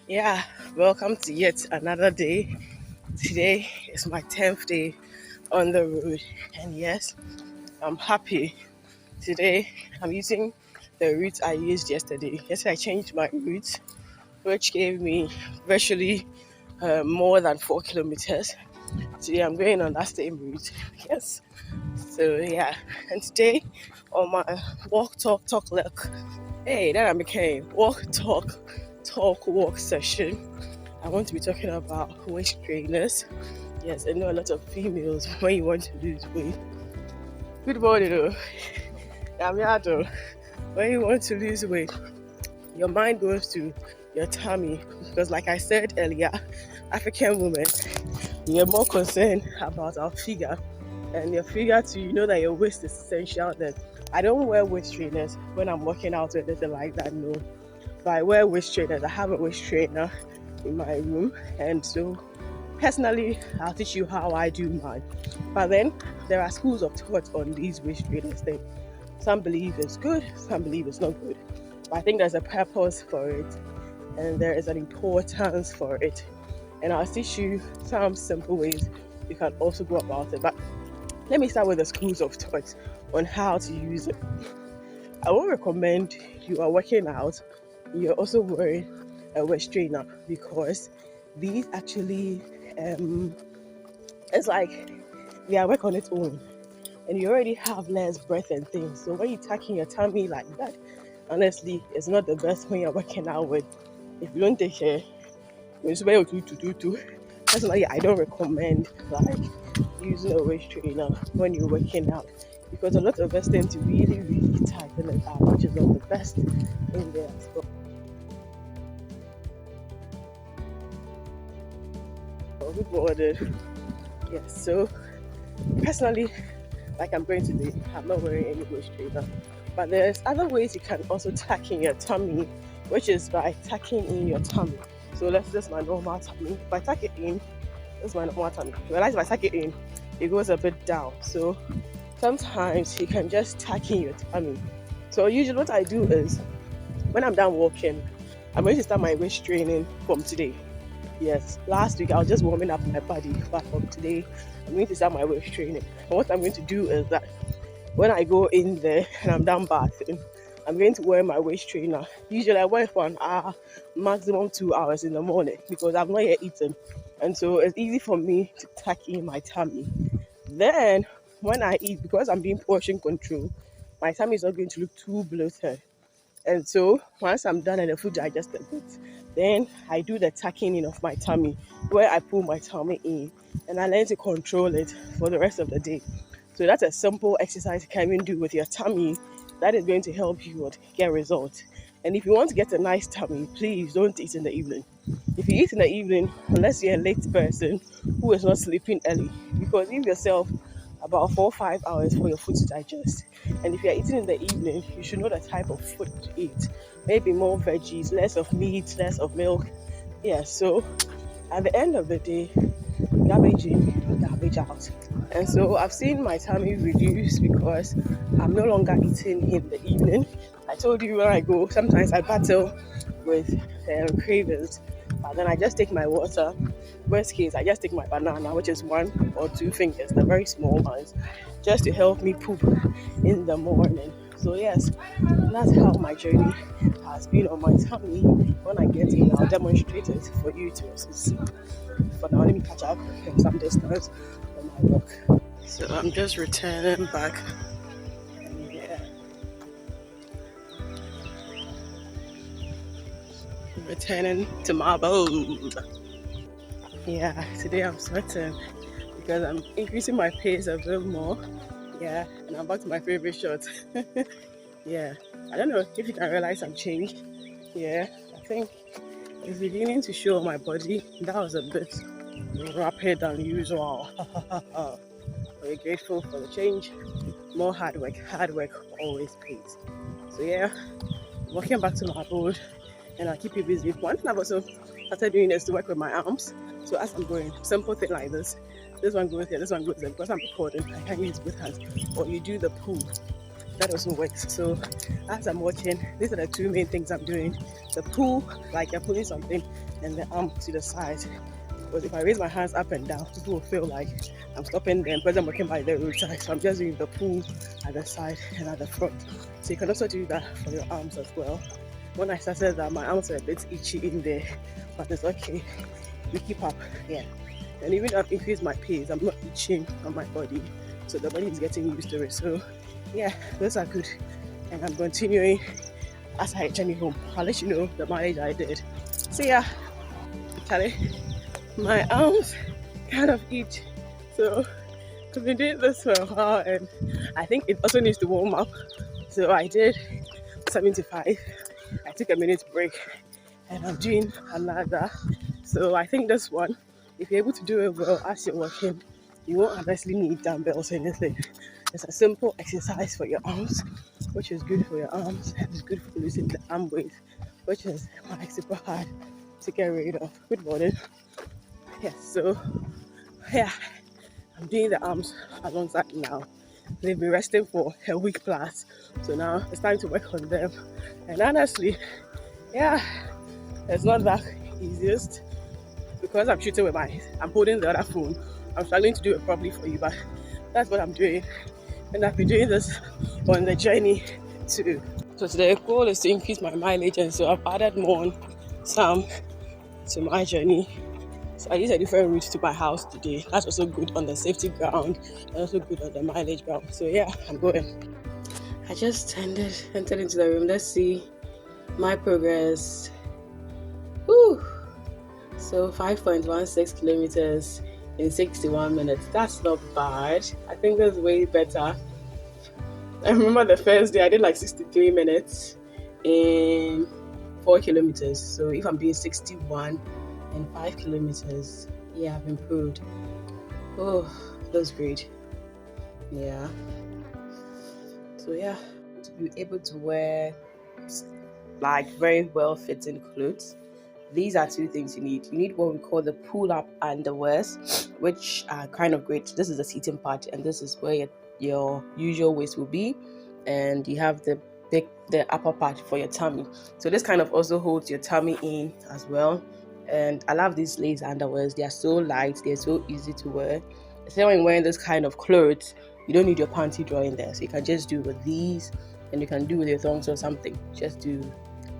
Yeah, welcome to yet another day. Today is my 10th day on the road, and yes, I'm happy. Today, I'm using the route I used yesterday. Yesterday, I changed my route, which gave me virtually more than 4 kilometers. Today, I'm going on that same route. Yes, so yeah, and today on my walk, talk, look. Hey, that I became walk session. I want to be talking about waist trainers. Yes, I know a lot of females when you want to lose weight. Good morning, though. I'm Yado. When you want to lose weight, your mind goes to your tummy because, like I said earlier, African women, we are more concerned about our figure and your figure too. You know that your waist is essential. Then I don't wear waist trainers when I'm working out or anything like that. No, but I wear waist trainers. I have a waist trainer in my room, and so personally, I'll teach you how I do mine. But then there are schools of thought on these waist trainers thing. Some believe it's good, some believe it's not good. But I think there's a purpose for it and there is an importance for it. And I'll teach you some simple ways you can also go about it. But let me start with the schools of thought on how to use it. I won't recommend you are working out, you're also wearing a waist trainer because these actually it's like they are work on its own and you already have less breath and things. So when you're tucking your tummy like that, honestly, it's not the best when you're working out with. If you don't take care, it's very to. Personally, I don't recommend like using a waist trainer when you're working out because a lot of us tend to really tighten it up, which is not the best in there as well. Good morning. Yes, so personally, like I'm going today, I'm not wearing any waist trainer. But there's other ways you can also tuck in your tummy, which is by tucking in your tummy. So let's just my normal tummy. If I tuck it in, this is my normal tummy. Realize if I tuck it in, it goes a bit down. So sometimes you can just tuck in your tummy. So usually what I do is when I'm done walking, I'm going to start my waist training from today. Yes, last week I was just warming up my body, but from today I'm going to start my waist training. And what I'm going to do is that when I go in there and I'm done bathing, I'm going to wear my waist trainer. Usually I wear it for an hour, maximum 2 hours in the morning because I've not yet eaten. And so it's easy for me to tuck in my tummy. Then when I eat, because I'm doing portion control, my tummy is not going to look too bloated. And so once I'm done and the food digests a bit, then I do the tucking in of my tummy where I pull my tummy in and I learn to control it for the rest of the day. So that's a simple exercise you can even do with your tummy that is going to help you get results. And if you want to get a nice tummy, please don't eat in the evening. If you eat in the evening, unless you're a late person who is not sleeping early, because give yourself about 4 or 5 hours for your food to digest. And if you're eating in the evening, you should know the type of food to eat. Maybe more veggies, less of meat, less of milk. Yeah, so at the end of the day, garbage in, garbage out. And so I've seen my tummy reduce because I'm no longer eating in the evening. I told you where I go, sometimes I battle with cravings, but then I just take my water. Worst case, I just take my banana, which is 1 or 2 fingers, the very small ones, just to help me poop in the morning. So yes, that's how my journey has been on my tummy. When I get in, I'll demonstrate it for you to also see. For now, let me catch up from some distance on my walk. So I'm just returning back. Yeah, returning to my abode. Yeah, today I'm sweating because I'm increasing my pace a bit more. Yeah, and I'm back to my favorite shot. Yeah, I don't know if you can realize I'm changed. Yeah, I think it's beginning to show on my body. That was a bit rapid than usual. We're grateful for the change. More hard work always pays. So yeah, walking back to my abode and I'll keep you busy. One thing I've also started doing is to work with my arms. So as I'm going, simple thing like this one goes here, this one goes there. Because I'm recording, I can't use both hands. Or you do the pull. that also works. So as I'm working, these are the two main things I'm doing: the pull, like you're pulling something, and the arm to the side. Because if I raise my hands up and down, people will feel like I'm stopping them because I'm working by the roadside. So I'm just doing the pull at the side and at the front. So you can also do that for your arms as well. When I started that, my arms were a bit itchy in there, but it's okay. We keep up, yeah. And even though I've increased my pace, I'm not itching on my body. So the body is getting used to it. So yeah, those are good. And I'm continuing as I journey home. I'll let you know the mileage I did. So yeah, Charlie, my arms kind of itch. So I've been doing this for a while and I think it also needs to warm up. So I did 75. I took a minute break and I'm doing another. So I think this one, if you're able to do it well as you're working, you won't obviously need dumbbells or anything. It's a simple exercise for your arms, which is good for your arms. It's good for losing the arm weight, which is like super hard to get rid of. Good morning. Yes, so yeah, I'm doing the arms alongside now. They've been resting for a week plus, so now it's time to work on them. And honestly, yeah, it's not that easiest because I'm shooting with I'm holding the other phone. I'm struggling to do it properly for you, but that's what I'm doing. And I've been doing this on the journey too. So today the goal is to increase my mileage, and so I've added more some to my journey. So I use a different route to my house today. That's also good on the safety ground and also good on the mileage ground. So yeah, I'm going. I just entered into the room. Let's see my progress. Woo! So 5.16 kilometers in 61 minutes. That's not bad. I think that's way better. I remember the first day I did like 63 minutes in 4 kilometers. So if I'm doing 61 in 5 kilometers, yeah, I've improved. Oh, that's great. Yeah. So yeah, to be able to wear like very well fitting clothes, these are two things you need. You need what we call the pull-up underwears, which are kind of great. This is the seating part, and this is where your usual waist will be, and you have the upper part for your tummy. So this kind of also holds your tummy in as well. And I love these lace underwears. They are so light. They're so easy to wear. Especially when you're wearing this kind of clothes, you don't need your panty drawer in there. So you can just do with these, and you can do with your thongs or something. Just to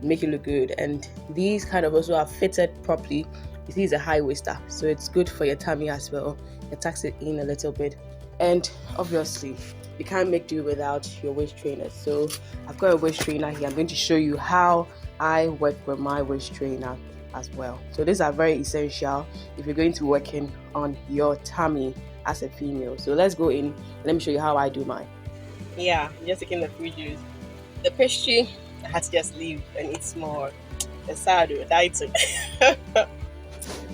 make it look good. And these kind of also are fitted properly. You see, it's a high waister, so it's good for your tummy as well. It tucks it in a little bit. And obviously you can't make do without your waist trainer. So I've got a waist trainer here. I'm going to show you how I work with my waist trainer as well. So these are very essential if you're going to be working on your tummy as a female. So let's go in. Let me show you how I do mine. Yeah, I'm just taking the fruit juice. The pastry, I had to just leave and eat more. It's sad, dieting.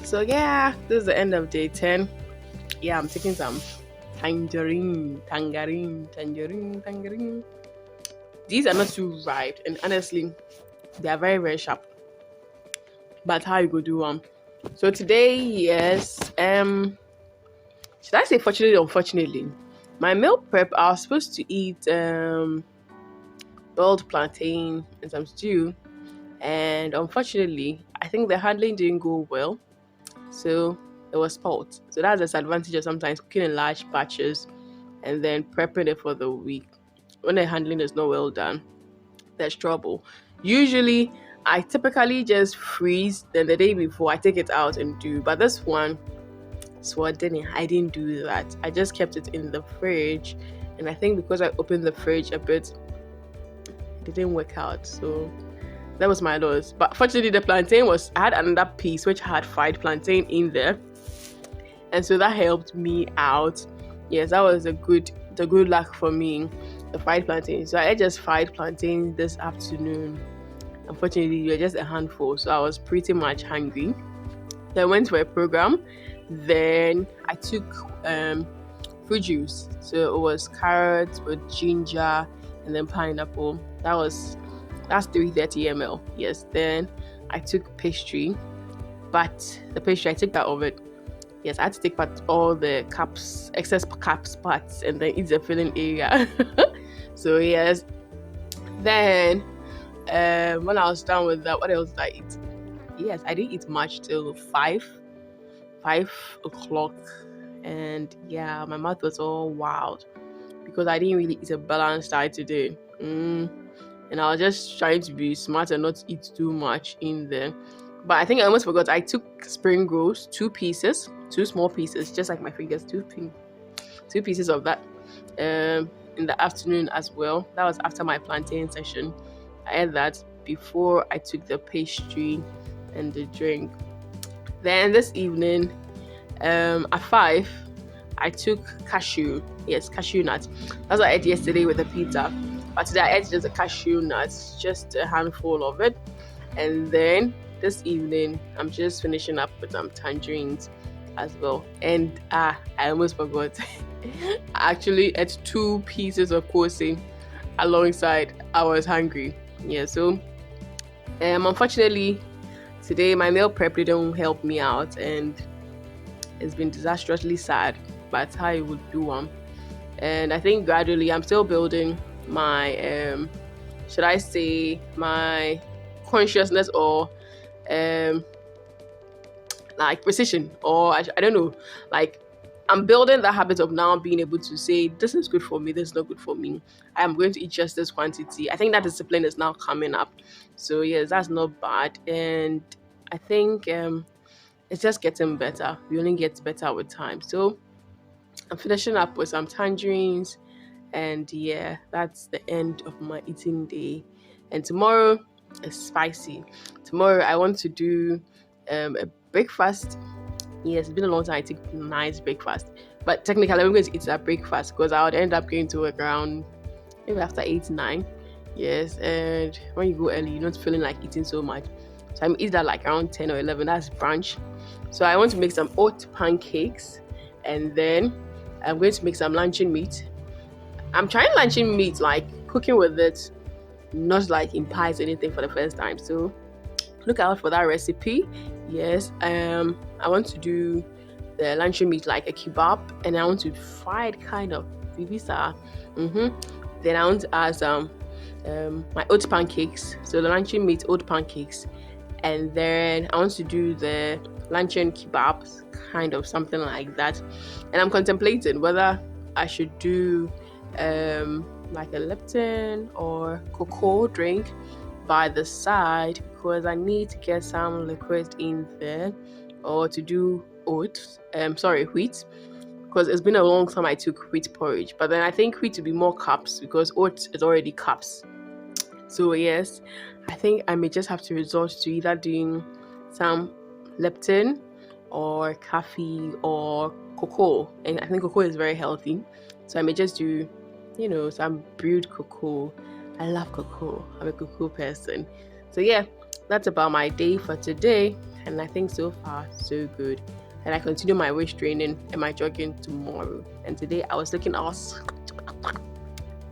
So yeah, this is the end of day 10. Yeah, I'm taking some tangerine. These are not too ripe, and honestly, they are very, very sharp. But how you go do one? So today, yes, should I say fortunately or unfortunately? My meal prep, I was supposed to eat boiled plantain and some stew, and unfortunately I think the handling didn't go well, so it was spoiled. So that's the disadvantage of sometimes cooking in large batches and then prepping it for the week. When the handling is not well done, there's trouble. Usually I typically just freeze, then the day before I take it out and do, but this one, so I didn't do that. I just kept it in the fridge, and I think because I opened the fridge a bit, it didn't work out. So that was my loss. But fortunately, the plantain I had another piece which had fried plantain in there, and so that helped me out. Yes, that was the good luck for me, the fried plantain. So I ate just fried plantain this afternoon. Unfortunately, we were just a handful, so I was pretty much hungry. Then I went for a program. Then I took fruit juice. So it was carrots with ginger and then pineapple. That's 330 ml. Yes. Then I took pastry, but the pastry I took that of it. Yes, I had to take all the excess caps parts, and then eat the filling area. So yes, then when I was done with that, what else did I eat? Yes, I didn't eat much till 5 o'clock, and yeah, my mouth was all wild because I didn't really eat a balanced diet today. And I was just trying to be smart and not eat too much in there. But I think I almost forgot. I took spring rolls, 2 pieces, 2 small pieces, just like my fingers, 2 pieces of that in the afternoon as well. That was after my plantain session. I ate that before I took the pastry and the drink. Then this evening, at 5, I took cashew nut. That's what I ate yesterday with the pizza. But today I ate just a cashew nut, just a handful of it. And then this evening, I'm just finishing up with some tangerines as well. And I almost forgot. I actually ate 2 pieces of kose alongside. I was hungry. Yeah, so unfortunately today my meal prep didn't help me out, and it's been disastrously sad, but how it would do one. And I think gradually I'm still building my should I say my consciousness, or like precision, or I don't know, like I'm building the habit of now being able to say this is good for me, this is not good for me. I am going to eat just this quantity. I think that discipline is now coming up. So yes, that's not bad. And I think it's just getting better. We only get better with time. So I'm finishing up with some tangerines, and yeah, that's the end of my eating day. And tomorrow is spicy. Tomorrow I want to do a breakfast. Yes, it's been a long time I take nice breakfast, but technically I'm going to eat that breakfast because I would end up going to work around maybe after 8-9. Yes, and when you go early, you're not feeling like eating so much. So I'm eat that like around 10 or 11. That's brunch. So I want to make some oat pancakes, and then I'm going to make some luncheon meat. I'm trying luncheon meat, like cooking with it, not like in pies or anything for the first time. So look out for that recipe. Yes, I want to do the luncheon meat like a kebab, and I want to fry it kind of vivisa. Then I want to add some my oat pancakes. So the luncheon meat oat pancakes, and then I want to do the luncheon kebabs, kind of something like that. And I'm contemplating whether I should do like a Lipton or cocoa drink by the side, because I need to get some liquid in there, or to do wheat, because it's been a long time I took wheat porridge. But then I think wheat to be more cups because oat is already cups. So yes, I think I may just have to resort to either doing some Lipton or coffee or cocoa, and I think cocoa is very healthy. So I may just do, some brewed cocoa. I love cocoa. I'm a cocoa person. So yeah, that's about my day for today, and I think so far so good. And I continue my weight training and my jogging tomorrow. And today I was looking awesome.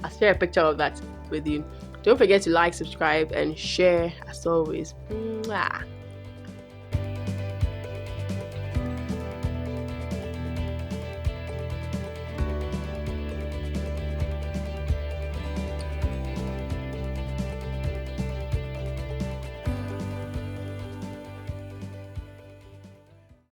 I'll share a picture of that with you. Don't forget to like, subscribe, and share as always. Mwah.